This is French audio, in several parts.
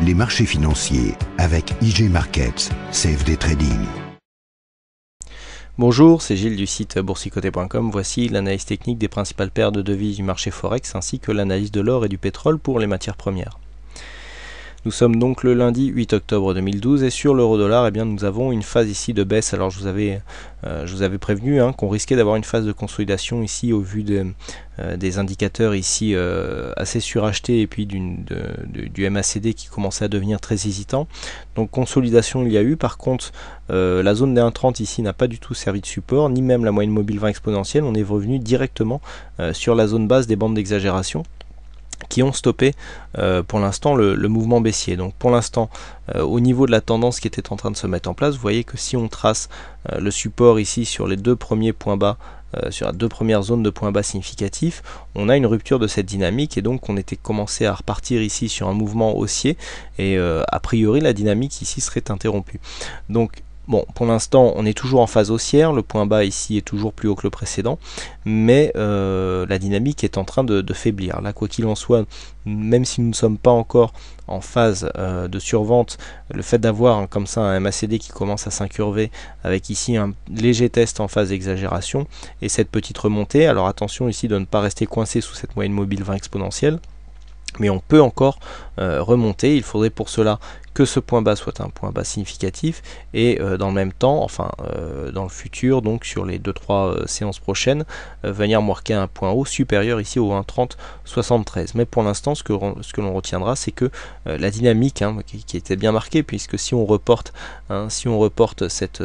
les marchés financiers avec IG Markets, CFD Trading. Bonjour, c'est Gilles du site boursicoté.com. Voici l'analyse technique des principales paires de devises du marché Forex ainsi que l'analyse de l'or et du pétrole pour les matières premières. Nous sommes donc le lundi 8 octobre 2012 et sur l'euro-dollar, nous avons une phase ici de baisse. Alors je vous avais prévenu qu'on risquait d'avoir une phase de consolidation ici au vu des indicateurs ici assez surachetés et puis du MACD qui commençait à devenir très hésitant. Donc consolidation il y a eu, par contre la zone des 1,30 ici n'a pas du tout servi de support, ni même la moyenne mobile 20 exponentielle. On est revenu directement sur la zone basse des bandes d'exagération qui ont stoppé pour l'instant le mouvement baissier. Donc pour l'instant, au niveau de la tendance qui était en train de se mettre en place, vous voyez que si on trace le support ici sur les deux premiers points bas, sur les deux premières zones de points bas significatifs, on a une rupture de cette dynamique et donc on était commencé à repartir ici sur un mouvement haussier et a priori la dynamique ici serait interrompue. Donc bon, pour l'instant, on est toujours en phase haussière, le point bas ici est toujours plus haut que le précédent, mais la dynamique est en train de faiblir. Là, quoi qu'il en soit, même si nous ne sommes pas encore en phase de survente, le fait d'avoir comme ça un MACD qui commence à s'incurver avec ici un léger test en phase d'exagération et cette petite remontée, alors attention ici de ne pas rester coincé sous cette moyenne mobile 20 exponentielle, mais on peut encore remonter. Il faudrait pour cela que ce point bas soit un point bas significatif et dans le même temps, dans le futur, donc sur les 2-3 séances prochaines, venir marquer un point haut supérieur ici au 1,3073. Mais pour l'instant, ce que l'on retiendra, c'est que la dynamique qui était bien marquée, puisque si on reporte cette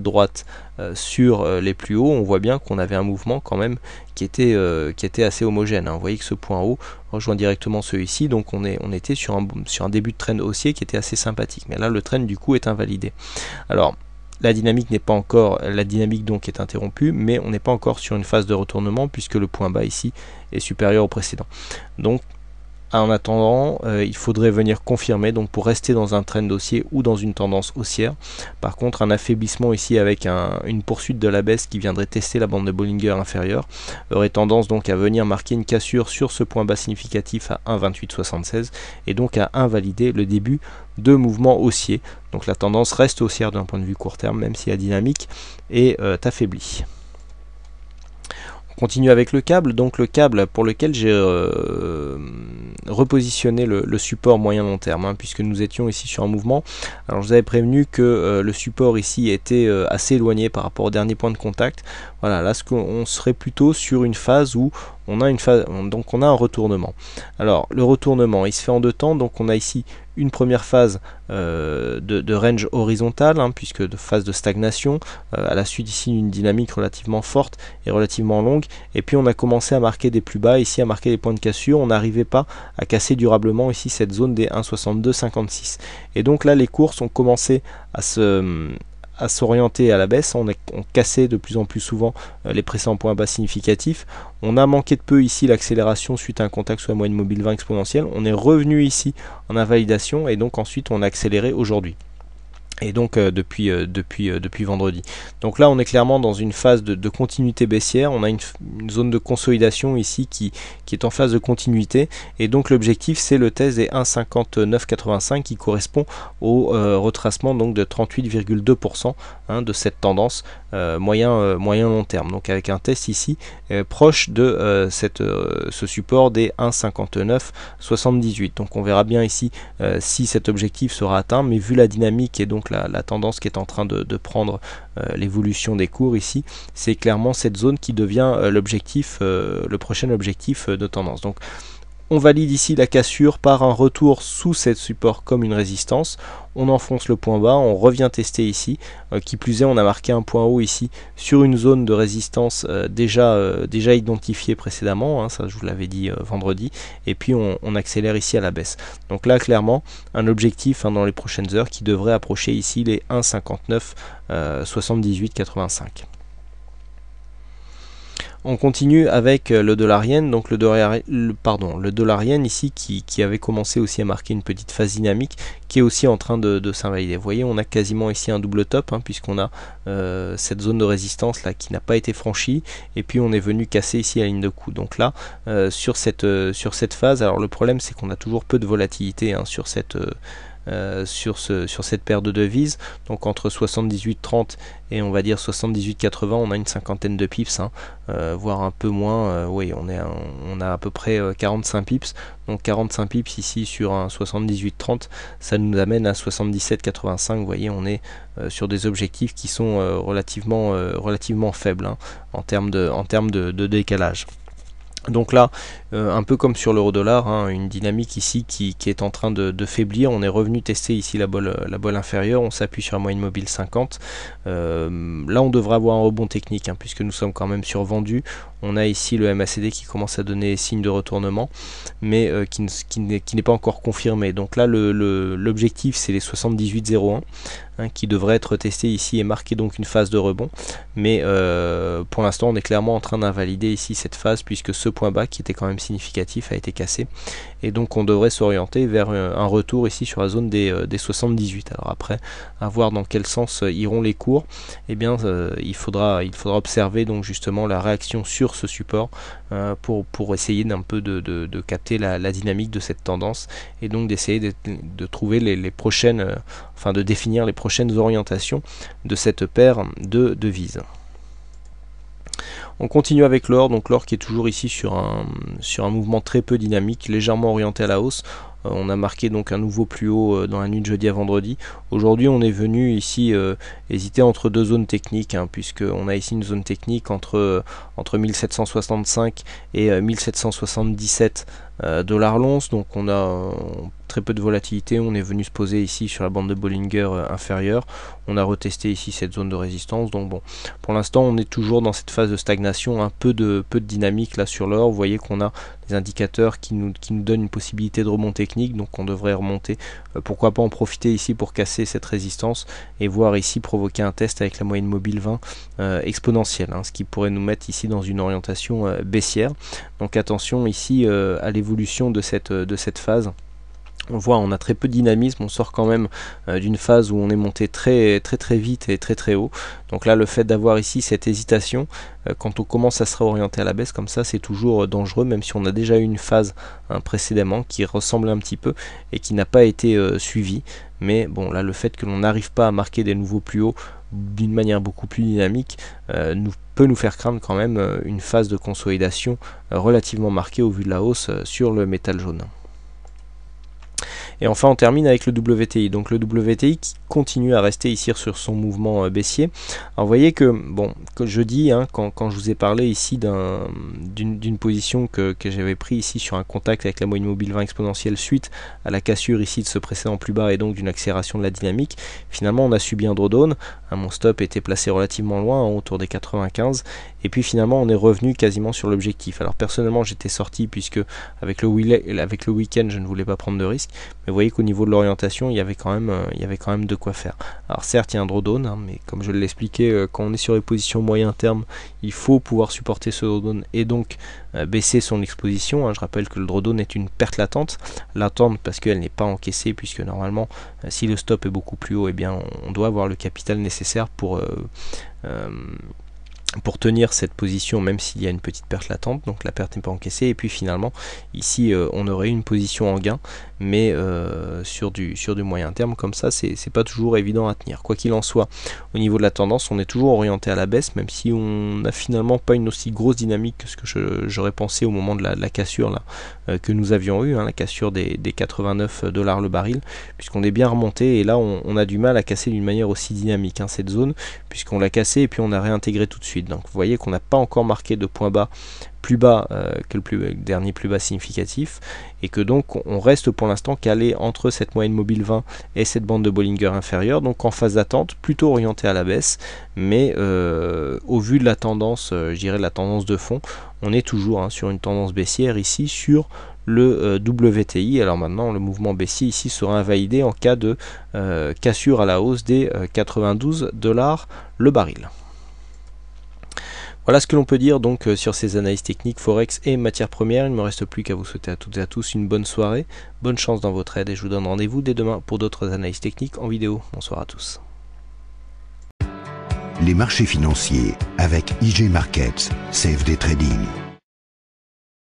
droite sur les plus hauts, on voit bien qu'on avait un mouvement quand même qui était assez homogène. Vous voyez que ce point haut rejoint directement celui-ci, donc on était sur un début de trend haussier qui était assez sympathique. Mais là, le trend du coup est invalidé. Alors, la dynamique donc est interrompue, mais on n'est pas encore sur une phase de retournement puisque le point bas ici est supérieur au précédent. Donc en attendant, il faudrait venir confirmer, donc pour rester dans un trend haussier ou dans une tendance haussière. Par contre, un affaiblissement ici avec une poursuite de la baisse qui viendrait tester la bande de Bollinger inférieure aurait tendance donc à venir marquer une cassure sur ce point bas significatif à 1,2876 et donc à invalider le début de mouvement haussier. Donc la tendance reste haussière d'un point de vue court terme, même si la dynamique est affaiblie. Continue avec le câble, donc le câble pour lequel j'ai repositionné le support moyen long terme, puisque nous étions ici sur un mouvement. Alors je vous avais prévenu que le support ici était assez éloigné par rapport au dernier point de contact. Voilà, là on serait plutôt sur une phase où on a un retournement. Alors le retournement il se fait en deux temps, donc on a ici une première phase de range horizontale, puisque de phase de stagnation, à la suite ici d'une dynamique relativement forte et relativement longue, et puis on a commencé à marquer des plus bas, ici à marquer des points de cassure, on n'arrivait pas à casser durablement ici cette zone des 1,6256. Et donc là les courses ont commencé à s'orienter à la baisse, on cassait de plus en plus souvent les précédents points bas significatifs. On a manqué de peu ici l'accélération suite à un contact sur la moyenne mobile 20 exponentielle. On est revenu ici en invalidation et donc ensuite on a accéléré aujourd'hui. Et donc depuis vendredi. Donc là on est clairement dans une phase de continuité baissière, on a une zone de consolidation ici qui est en phase de continuité, et donc l'objectif c'est le test des 1,5985 qui correspond au retracement donc de 38,2% de cette tendance moyen long terme, donc avec un test ici proche de ce support des 1,5978. donc on verra bien ici si cet objectif sera atteint, mais vu la dynamique et donc la tendance qui est en train de prendre l'évolution des cours ici, c'est clairement cette zone qui devient le prochain objectif de tendance. Donc on valide ici la cassure par un retour sous cette support comme une résistance, on enfonce le point bas, on revient tester ici, qui plus est on a marqué un point haut ici sur une zone de résistance déjà identifiée précédemment, ça je vous l'avais dit vendredi, et puis on accélère ici à la baisse. Donc là clairement un objectif dans les prochaines heures qui devrait approcher ici les 1,59 78,85. On continue avec le dollar yen, donc le dollar yen ici qui avait commencé aussi à marquer une petite phase dynamique qui est aussi en train de s'invalider. Vous voyez, on a quasiment ici un double top puisqu'on a cette zone de résistance là qui n'a pas été franchie et puis on est venu casser ici la ligne de coup. Donc là sur cette phase, alors le problème c'est qu'on a toujours peu de volatilité sur cette paire de devises, donc entre 78,30 et on va dire 78,80 on a une cinquantaine de pips, voire un peu moins, oui on a à peu près 45 pips, donc 45 pips ici sur un 78,30 ça nous amène à 77,85, vous voyez on est sur des objectifs qui sont relativement faibles en termes de décalage. Donc là, un peu comme sur l'euro-dollar, une dynamique ici qui est en train de faiblir. On est revenu tester ici la bolle inférieure, on s'appuie sur la moyenne mobile 50. Là on devrait avoir un rebond technique puisque nous sommes quand même survendus. On a ici le MACD qui commence à donner signe de retournement, mais qui n'est pas encore confirmé. Donc là l'objectif c'est les 78,01. Qui devrait être testé ici et marquer donc une phase de rebond, mais pour l'instant on est clairement en train d'invalider ici cette phase puisque ce point bas qui était quand même significatif a été cassé et donc on devrait s'orienter vers un retour ici sur la zone des 78. Alors après, à voir dans quel sens iront les cours, et bien il faudra observer donc justement la réaction sur ce support pour essayer d'un peu de capter la dynamique de cette tendance et donc d'essayer de trouver les prochaines, enfin de définir les prochaines orientations de cette paire de devises. On continue avec l'or, donc l'or qui est toujours ici sur un mouvement très peu dynamique, légèrement orienté à la hausse. On a marqué donc un nouveau plus haut dans la nuit de jeudi à vendredi. Aujourd'hui on est venu ici hésiter entre deux zones techniques, puisque on a ici une zone technique entre 1765 et 1777 dollars l'once, donc on a très peu de volatilité. On est venu se poser ici sur la bande de Bollinger inférieure, on a retesté ici cette zone de résistance, donc bon, pour l'instant on est toujours dans cette phase de stagnation, un peu de dynamique là sur l'or. Vous voyez qu'on a des indicateurs qui nous donnent une possibilité de rebond technique, donc on devrait remonter, pourquoi pas en profiter ici pour casser cette résistance et voir ici provoquer un test avec la moyenne mobile 20 exponentielle, ce qui pourrait nous mettre ici dans une orientation baissière. Donc attention ici à l'évolution de cette phase. On voit, on a très peu de dynamisme, on sort quand même d'une phase où on est monté très vite et très haut. Donc là, le fait d'avoir ici cette hésitation, quand on commence à se réorienter à la baisse comme ça, c'est toujours dangereux, même si on a déjà eu une phase précédemment qui ressemble un petit peu et qui n'a pas été suivie. Mais bon, là, le fait que l'on n'arrive pas à marquer des nouveaux plus hauts d'une manière beaucoup plus dynamique peut nous faire craindre quand même une phase de consolidation relativement marquée au vu de la hausse sur le métal jaune. Et enfin on termine avec le WTI, donc le WTI qui continue à rester ici sur son mouvement baissier. Alors vous voyez que, bon, que je dis, quand je vous ai parlé ici d'une position que j'avais pris ici sur un contact avec la moyenne mobile 20 exponentielle suite à la cassure ici de ce précédent plus bas et donc d'une accélération de la dynamique, finalement on a subi un drawdown, mon stop était placé relativement loin, autour des 95, et puis finalement on est revenu quasiment sur l'objectif. Alors personnellement j'étais sorti puisque avec le week-end je ne voulais pas prendre de risque, mais vous voyez qu'au niveau de l'orientation il y avait quand même de quoi faire. Alors certes il y a un drawdown, mais comme je l'expliquais, quand on est sur les positions moyen terme, il faut pouvoir supporter ce drawdown et donc baisser son exposition. Je rappelle que le drawdown est une perte latente parce qu'elle n'est pas encaissée, puisque normalement si le stop est beaucoup plus haut, eh bien on doit avoir le capital nécessaire pour tenir cette position même s'il y a une petite perte latente, donc la perte n'est pas encaissée. Et puis finalement ici on aurait une position en gain, mais sur du moyen terme comme ça c'est pas toujours évident à tenir. Quoi qu'il en soit, au niveau de la tendance on est toujours orienté à la baisse, même si on n'a finalement pas une aussi grosse dynamique que ce que j'aurais pensé au moment de la cassure là, que nous avions eu, la cassure des 89 dollars le baril, puisqu'on est bien remonté et là on a du mal à casser d'une manière aussi dynamique cette zone, puisqu'on l'a cassé et puis on a réintégré tout de suite. Donc vous voyez qu'on n'a pas encore marqué de point bas plus bas que le dernier plus bas significatif, et que donc on reste pour l'instant calé entre cette moyenne mobile 20 et cette bande de Bollinger inférieure, donc en phase d'attente plutôt orientée à la baisse, mais au vu de la tendance, je dirais la tendance de fond, on est toujours sur une tendance baissière ici sur le WTI. Alors maintenant le mouvement baissier ici sera invalidé en cas de cassure à la hausse des 92 dollars le baril. Voilà ce que l'on peut dire donc sur ces analyses techniques Forex et matières premières. Il ne me reste plus qu'à vous souhaiter à toutes et à tous une bonne soirée, bonne chance dans votre trade et je vous donne rendez-vous dès demain pour d'autres analyses techniques en vidéo. Bonsoir à tous. Les marchés financiers avec IJ Markets, CFD Trading.